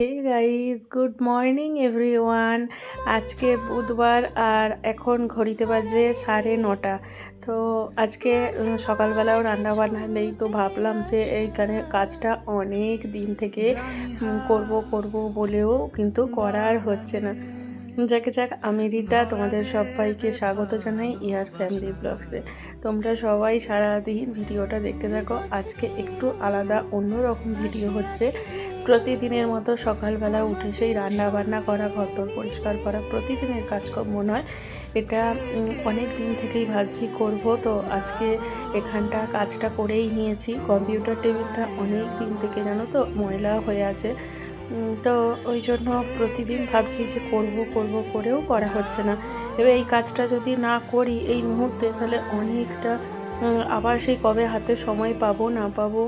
হে guys, good morning everyone. আজকে বুধবার আর এখন ঘড়িতে বাজে 9:30। তো আজকে সকালবেলাও রান্না বান্না নেই, তো ভাবলাম যে এইখানে কাজটা অনেক দিন থেকে করব করব বলেও কিন্তু করার হচ্ছে না। যাকে যাক, আমি রীতা তোমাদের সবাইকে স্বাগত জানাই ইয়ার ফ্যামিলি ব্লগসে। তোমরা সবাই সারাদিন ভিডিওটা দেখতে থাকো। আজকে একটু আলাদা অন্যরকম ভিডিও হচ্ছে। প্রতিদিনের মতো সকালবেলা উঠে সেই রান্না বান্না করা, ঘরদোর পরিষ্কার করা প্রতিদিনের কাজকর্ম নয়, এটা অনেক দিন থেকেই ভাবছি করব। তো আজকে এখানটা কাজটা করেই নিয়েছি। কম্পিউটার টেবিলটা অনেক দিন থেকে জানো তো ময়লা হয়ে আছে। তো ওই জন্য প্রতিদিন ভাবছি যে করব করব করেও করা হচ্ছে না। এবার এই কাজটা যদি না করি এই মুহূর্তে, তাহলে অনেকটা আবার সেই কবে হাতে সময় পাবো না পাবো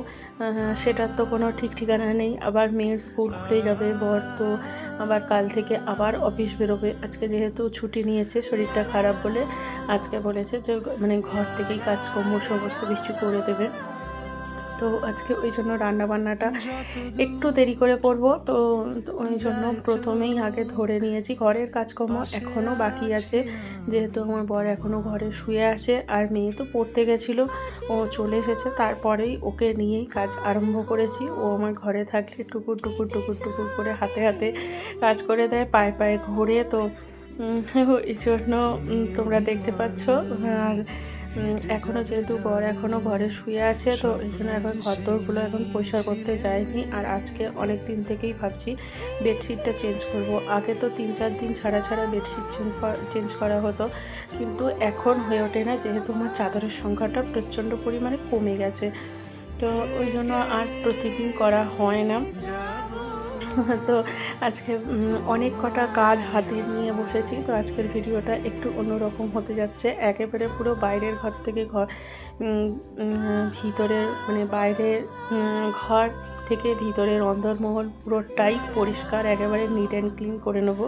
সেটার তো কোনো ঠিক ঠিকানা নেই। আবার মেয়ের স্কুল খুলে যাবে, বর তো আবার কাল থেকে আবার অফিস বেরোবে। আজকে যেহেতু ছুটি নিয়েছে শরীরটা খারাপ বলে, আজকে বলেছে যে মানে ঘর থেকেই কাজকর্ম সমস্ত কিছু করে দেবে। তো আজকে ওই জন্য রান্নাবান্নাটা একটু দেরি করে করব। তো ওই জন্য প্রথমেই আগে ধরে নিয়েছি। ঘরের কাজকর্ম এখনও বাকি আছে, যেহেতু আমার বর এখনও ঘরে শুয়ে আছে, আর মেয়ে তো পড়তে গেছিলো, ও চলে এসেছে। তারপরেই ওকে নিয়েই কাজ আরম্ভ করেছি। ও আমার ঘরে থাকলে টুকুর টুকুর টুকুর টুকুর করে হাতে হাতে কাজ করে দেয়, পায়ে পায়ে ঘোরে। তো এই জন্য তোমরা দেখতে পাচ্ছ। আর এখনও যেহেতু বর এখনও ঘরে শুয়ে আছে, তো এই জন্য এখন ঘরদোরগুলো এখন পরিষ্কার করতে যায়নি। আর আজকে অনেক দিন থেকেই ভাবছি বেডশিটটা চেঞ্জ করব। আগে তো 3-4 দিন ছাড়া ছাড়া বেডশিট চেঞ্জ করা হতো, কিন্তু এখন হয়ে ওঠে না, যেহেতু আমার চাদরের সংখ্যাটা প্রচণ্ড পরিমাণে কমে গেছে। তো ওই জন্য আর প্রতিদিন করা হয় না। তো আজকে অনেক কটা কাজ হাতে নিয়ে বসেছি। তো আজকের ভিডিওটা একটু অন্যরকম হতে যাচ্ছে। একেবারে পুরো বাইরের ঘর থেকে ভিতরের মানে বাইরের ঘর থেকে ভিতরের অন্দরমহল পুরোটাই পরিষ্কার, একেবারে নিট অ্যান্ড ক্লিন করে নেবো।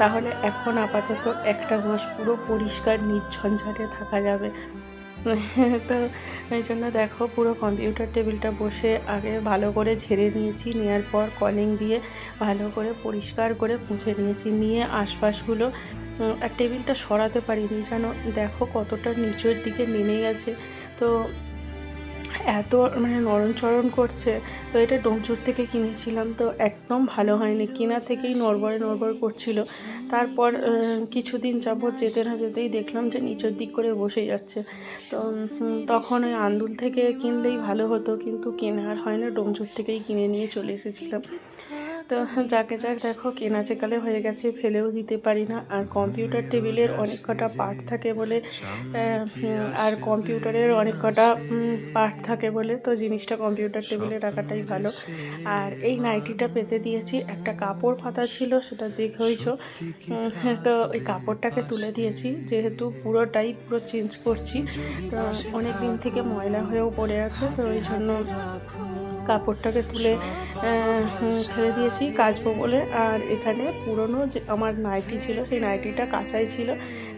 তাহলে এখন আপাতত একটা মাস পুরো পরিষ্কার নির্ঝঞ্ঝাটে থাকা যাবে। তো এই জন্য দেখো, পুরো কম্পিউটার টেবিলটা বসে আগে ভালো করে ঝেড়ে নিয়েছি, নেওয়ার পর কলিং দিয়ে ভালো করে পরিষ্কার করে মুছে নিয়েছি। নিয়ে আশপাশগুলো আর টেবিলটা সরাতে পারিনি, জানো, দেখো কতটা নিচের দিকে নেমে গেছে। তো এত মানে নড়নচড়ন করছে। তো এটা ডোমচুর থেকে কিনেছিলাম, তো একদম ভালো হয়নি, কেনা থেকেই নড়বড়ে নড়বড় করছিল। তারপর কিছুদিন যাবত যেতে না যেতেই দেখলাম যে নিচের দিক করে বসে যাচ্ছে। তো তখন ওই আন্দুল থেকে কিনলেই ভালো হতো, কিন্তু কেনার হয় না, ডোমচুর থেকেই কিনে নিয়ে চলে এসেছিলাম। তো যাকে যাক, দেখো কেনা চেকালে হয়ে গেছে, ফেলেও দিতে পারি না। আর কম্পিউটার টেবিলের অনেক কটা পার্ট থাকে বলে আর কম্পিউটারের অনেক কটা পার্ট থাকে বলে তো জিনিসটা কম্পিউটার টেবিলে রাখাটাই ভালো। আর এই নাইটিটা পেতে দিয়েছি, একটা কাপড় পাতা ছিল, সেটা দেখেইছ। তো ওই কাপড়টাকে তুলে দিয়েছি, যেহেতু পুরো চেঞ্জ করছি। তো অনেক দিন থেকে ময়লা হয়েও পড়ে আছে, তো ওই জন্য কাপড়টাকে তুলে ফেলে দিয়েছি কাচবো বলে। আর এখানে পুরনো যে আমার নাইটি ছিল, সেই নাইটিটা কাচাই ছিল,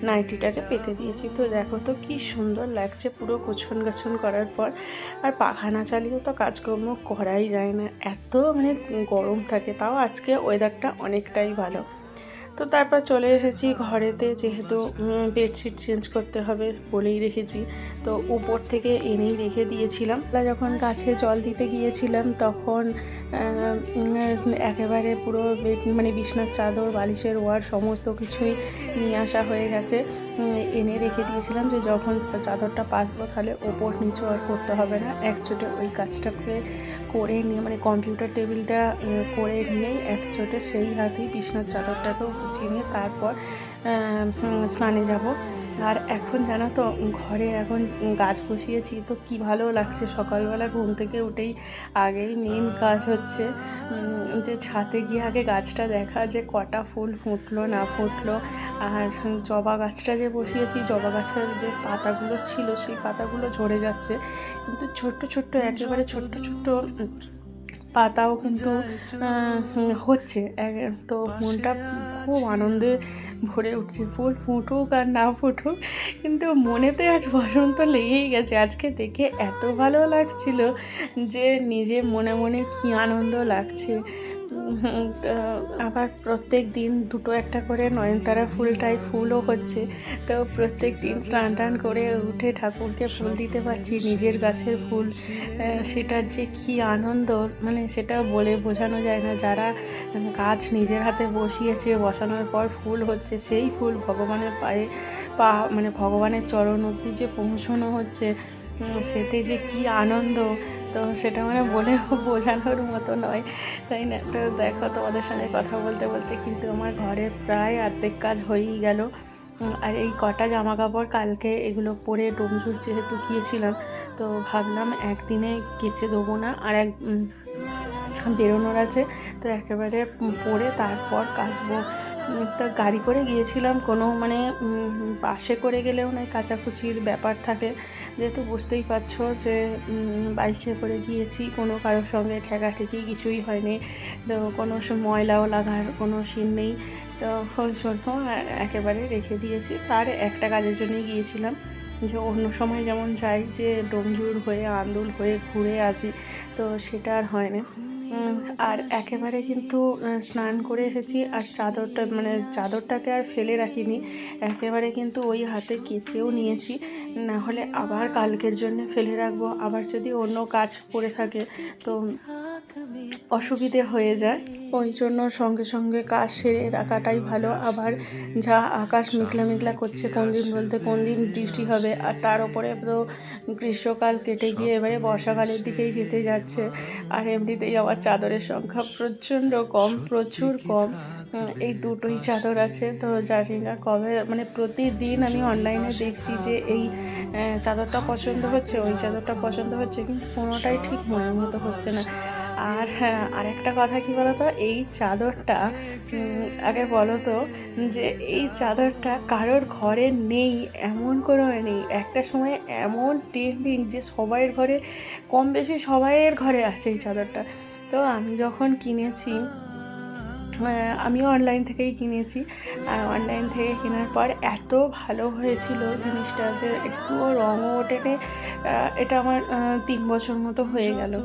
নাইটিটাকে পেতে দিয়েছি। তো দেখো তো কি সুন্দর লাগছে পুরো গোছন গাছন করার পর। আর পাখা না চালিয়েও তো কাজকর্ম করাই যায় না, এত মানে গরম থাকে। তাও আজকে ওয়েদারটা অনেকটাই ভালো। তো তারপর চলে এসেছি ঘরেতে, যেহেতু বেডশিট চেঞ্জ করতে হবে বলেই রেখেছি। তো উপর থেকে এনেই রেখে দিয়েছিলাম। যখন গাছে জল দিতে গিয়েছিলাম, তখন একেবারে পুরো মানে বিছনার চাদর, বালিশের ওয়ার সমস্ত কিছুই নিয়ে আসা হয়ে গেছে। এনে রেখে দিয়েছিলাম যে যখন চাদরটা পাতবো তাহলে ওপর নিচু আর করতে হবে না, একচোটে ওই কাজটাকে করে নিয়ে মানে কম্পিউটার টেবিলটা করে নিয়েই একচোটে সেই হাতেই বিছনার চাদরটাকেও গুছিয়ে নিয়ে তারপর স্নানে যাব। আর এখন জানো তো, ঘরে এখন গাছ বসিয়েছি, তো কি ভালো লাগছে। সকালবেলা ঘুম থেকে উঠেই আগেই মেন কাজ হচ্ছে যে ছাদে গিয়ে আগে গাছটা দেখা, যে কটা ফুল ফুটলো না ফুটলো। আর জবা গাছটা যে বসিয়েছি, জবা গাছের যে পাতাগুলো ছিল সেই পাতাগুলো ঝরে যাচ্ছে, কিন্তু ছোট্ট ছোট্ট একেবারে ছোট্ট ছোট্ট পাতাও কিন্তু হচ্ছে। তো মনটা খুব আনন্দে ভরে উঠছে। ফুল ফুটুক আর না ফুটুক, কিন্তু মনেতে আজ বসন্ত লেগেই গেছে। আজকে দেখে এত ভালো লাগছিল যে নিজে মনে মনে কী আনন্দ লাগছে। তো আবার প্রত্যেক দিন দুটো একটা করে নয়নতারা ফুলও হচ্ছে। তো প্রত্যেক দিন স্নান টান করে উঠে ঠাকুরকে ফুল দিতে পারছি, নিজের গাছের ফুল। সেটার যে কী আনন্দ, মানে সেটা বলে বোঝানো যায় না। যারা গাছ নিজের হাতে বসিয়েছে, বসানোর পর ফুল হচ্ছে, সেই ফুল ভগবানের পায়ে মানে ভগবানের চরণ অবধি যে পৌঁছানো হচ্ছে, সেতে যে কী আনন্দ, তো সেটা মানে বলে বোঝানোর মতো নয়, তাই না? তো দেখো, তোমাদের সঙ্গে কথা বলতে বলতে কিন্তু আমার ঘরের প্রায় অর্ধেক কাজ হয়েই গেল। আর এই কটা জামা কাপড় কালকে এগুলো পরে ডোমজুর যেহেতু গিয়েছিলাম, তো ভাবলাম একদিনে কেচে দেবো না, আর বেরোনোর আছে, তো একেবারে পরে তারপর কাচবো। তা গাড়ি করে গিয়েছিলাম, কোনো মানে বাসে করে গেলেও নয়, কাচাকুচির ব্যাপার থাকে, যেহেতু বুঝতেই পারছো যে বাইকে করে গিয়েছি, কোনো কারোর সঙ্গে ঠেকাঠেকি কিছুই হয়নি, তো কোনো ময়লাও লাগার কোনো সিন নেই। তো ওই জন্য একেবারে রেখে দিয়েছি। তার একটা কাজের জন্যই গিয়েছিলাম, যে অন্য সময় যেমন যাই, যে ডোমজুর হয়ে আন্দুল হয়ে ঘুরে আসি, তো সেটা আর হয় না। আর একেবারে কিন্তু স্নান করে এসেছি, আর চাদরটাকে আর ফেলে রাখিনি, একেবারে কিন্তু ওই হাতে কেচেও নিয়েছি, না হলে আবার কালকের জন্য ফেলে রাখবো, আবার যদি অন্য কাজ পড়ে থাকে তো অসুবিধে হয়ে যায়। ওই জন্য সঙ্গে সঙ্গে কাজ সেরে রাখাটাই ভালো। আবার যা আকাশ মেঘলা মেঘলা করছে, কোন দিন বলতে কোন দিন বৃষ্টি হবে, আর তার উপরে তো গ্রীষ্মকাল কেটে গিয়ে এবারে বর্ষাকালের দিকেই যেতে যাচ্ছে। আর এমনিতেই আমার চাদরের সংখ্যা প্রচণ্ড কম, প্রচুর কম। এই দুটোই চাদর আছে, তো জানি না কবে, মানে প্রতিদিন আমি অনলাইনে দেখছি যে এই চাদরটা পছন্দ হচ্ছে, ওই চাদরটা পছন্দ হচ্ছে, কিন্তু কোনোটাই ঠিক মনের মতো হচ্ছে না। আর হ্যাঁ, আরেকটা কথা কী বলো তো, এই চাদরটা আগে বলো তো, যে এই চাদরটা কারোর ঘরে নেই এমন কোনো নেই। একটা সময় এমন ট্রেন্ডিং যে সবাইয়ের ঘরে, কম বেশি সবাইয়ের ঘরে আছে এই চাদরটা। তো আমি যখন কিনেছি, আমিও অনলাইন থেকেই কিনেছি, আর অনলাইন থেকে কেনার পর এত ভালো হয়েছিল জিনিসটা, যে একটুও রঙও ওঠেনি। এটা আমার 3 বছর মতো হয়ে গেল।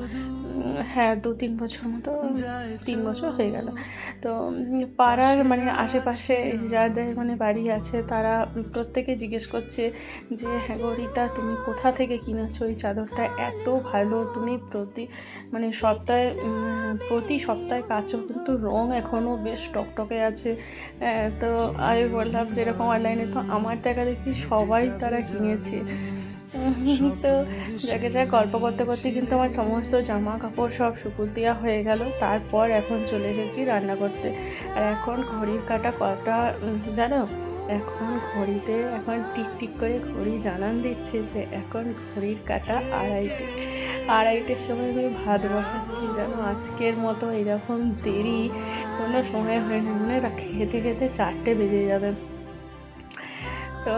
হ্যাঁ, 2-3 বছর মতো, 3 বছর হয়ে গেল। তো পাড়ার মানে আশেপাশে যাদের মানে বাড়ি আছে, তারা প্রত্যেকে জিজ্ঞেস করছে যে হ্যাঁ গো রিতা, তুমি কোথা থেকে কিনেছো এই চাদরটা, এত ভালো, তুমি প্রতি সপ্তাহে কাচো, কিন্তু রঙ এখনও বেশ টকটকে আছে। তো আমি বললাম যেরকম অনলাইনে তো আমার দেখা দেখি সবাই তারা কিনেছে। তো যাকে যা গল্প করতে করতে কিন্তু আমার সমস্ত জামা কাপড় সব শুকুর দেওয়া হয়ে গেল। তারপর এখন চলে এসেছি রান্না করতে। আর এখন ঘড়ির কাঁটা কটা জানো, এখন ঘড়িতে এখন টিক টিক করে ঘড়ি জানান দিচ্ছে যে এখন ঘড়ির কাঁটা 2:30। 2:30-র সময় আমি ভাত বসাচ্ছি, যেন আজকের মতো এরকম দেরি কোনো সময় হয় না, মানে খেতে খেতে 4টে বেজে যাবে। তো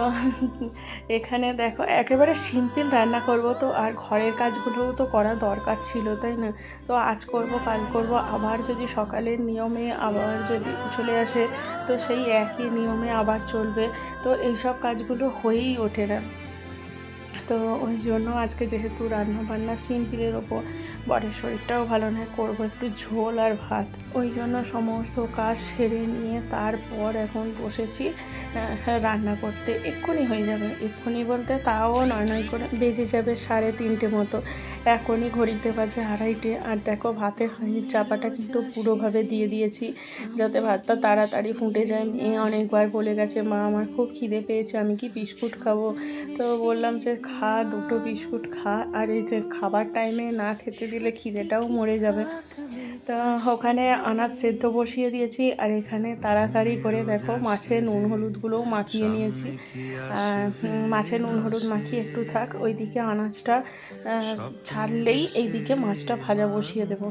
এখানে দেখো, একেবারে সিম্পল রান্না করব, তো আর ঘরের কাজগুলোও তো করা দরকার ছিল, তাই না? তো আজ করব, কাল করব, আবার যদি সকালের নিয়মে আবার যদি চলে আসে, তো সেই একই নিয়মে আবার চলবে, তো এইসব কাজগুলো হয়েই ওঠে না। তো ওই জন্য আজকে যেহেতু রান্না বান্না সিম্পলের ওপর, বরের শরীরটাও ভালো নয়, করবো একটু ঝোল আর ভাত, ওই জন্য সমস্ত কাজ সেরে নিয়ে তারপর এখন বসেছি রান্না করতে। এক্ষুনি হয়ে যাবে, এক্ষুনি বলতে তাও নয় করে বেজে যাবে 3:30 মতো। এখনই ঘড়িতে বাজে 2:30। আর দেখো, ভাতের হাঁড়ির চাপাটা কিন্তু পুরোভাবে দিয়ে দিয়েছি, যাতে ভাতটা তাড়াতাড়ি ফুটে যায়। মেয়ে অনেকবার বলে গেছে, মা আমার খুব খিদে পেয়েছে, আমি কি বিস্কুট খাবো? তো বললাম যে খা, 2টো বিস্কুট খা, আর এই যে খাবার টাইমে না খেতে দিলে খিদেটাও মরে যাবে। তো ওখানে আনাজ সেদ্ধ বসিয়ে দিয়েছি, আর এখানে তাড়াতাড়ি করে দেখো মাছের নুন হলুদগুলোও মাখিয়ে নিয়েছি। মাছের নুন হলুদ মাখিয়ে একটু থাক, ওইদিকে আনাজটা ছাড়লেই এইদিকে মাছটা ভাজা বসিয়ে দেবো।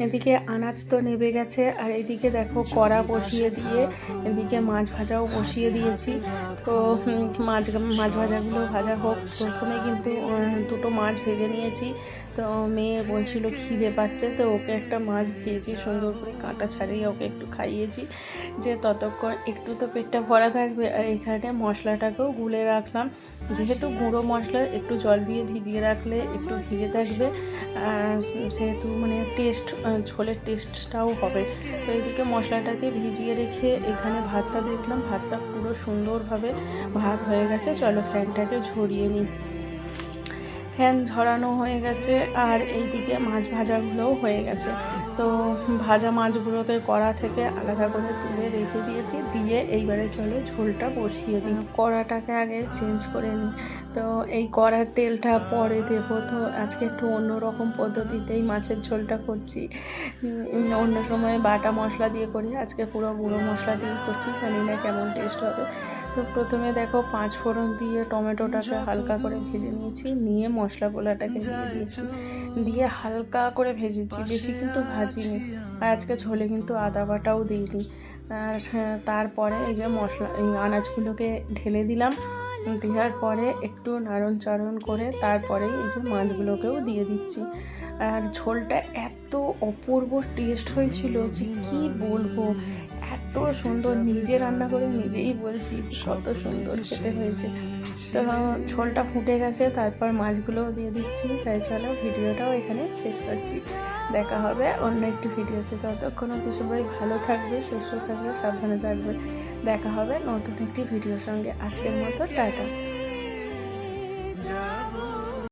এদিকে আনাজ তো নেবে গেছে, আর এদিকে দেখো কড়া বসিয়ে দিয়ে এদিকে মাছ ভাজাও বসিয়ে দিয়েছি। তো মাছ ভাজাগুলো ভাজা হোক। প্রথমে কিন্তু 2টো মাছ ভেজে নিয়েছি, তো মেয়ে বলছিল খিদে পাচ্ছে, তো ওকে একটা মাছ ভেজে সুন্দর করে কাঁটা ছাড়িয়ে ওকে একটু খাইয়েছি, যে ততক্ষণ একটু তো পেটটা ভরা থাকবে। আর এখানে মশলাটাকেও গুলে রাখলাম, যেহেতু গুঁড়ো মশলা একটু জল দিয়ে ভিজিয়ে রাখলে একটু ভিজে থাকবে, সেহেতু মানে ঝোলের টেস্টটাও হবে। তো এইদিকে মশলাটাকে ভিজিয়ে রেখে এখানে ভাতটা দেখলাম, ভাতটা পুরো সুন্দরভাবে ভাত হয়ে গেছে। চলো ফ্যানটাকে ঝরিয়ে নিই। ফ্যান ঝরানো হয়ে গেছে আর এইদিকে মাছ ভাজাগুলোও হয়ে গেছে। তো ভাজা মাছগুলোকে কড়া থেকে আলাদা করে তুলে রেখে দিয়েছি, দিয়ে এইবারে চলো ঝোলটা বসিয়ে দিই। কড়াটাকে আগে চেঞ্জ করে নিই। তো এই কড়ার তেলটা পরে দেবো, তো আজকে একটু অন্যরকম পদ্ধতিতেই মাছের ঝোলটা করছি। অন্য সময় বাটা মশলা দিয়ে করি, আজকে পুরো গুঁড়ো মশলা দিয়ে করছি, জানি না কেমন টেস্ট হবে। তো প্রথমে দেখো 5 ফোড়ন দিয়ে টমেটোটাকে হালকা করে ভেজে নিয়েছি, নিয়ে মশলা গোলাটাকে দিয়ে দিয়েছি, দিয়ে হালকা করে ভেজেছি, বেশি কিন্তু ভাজিনি। আর আজকে ঝোলে কিন্তু আদা বাটাও দিইনি। আর তারপরে এই যে এই আনাজগুলোকে ঢেলে দিলাম, দেওয়ার পরে একটু নাড়ন চাড়ন করে তারপরেই এই যে মাছগুলোকেও দিয়ে দিচ্ছি। আর ঝোলটা এত অপূর্ব টেস্ট হয়েছিল যে কী বলবো, এত সুন্দর, নিজে রান্না করে নিজেই বলছি যে কত সুন্দর খেতে হয়েছে। তো ঝোলটা ফুটে গেছে, তারপর মাছগুলোও দিয়ে দিচ্ছি। তাই চলো ভিডিওটাও এখানে শেষ করছি, দেখা হবে অন্য একটি ভিডিওতে। ততক্ষণ অবধি সবাই ভালো থাকবে, সুস্থ থাকবে, সাবধানে থাকবে। দেখা হবে নতুন একটি ভিডিওর সঙ্গে। আজকের মতো টাটা।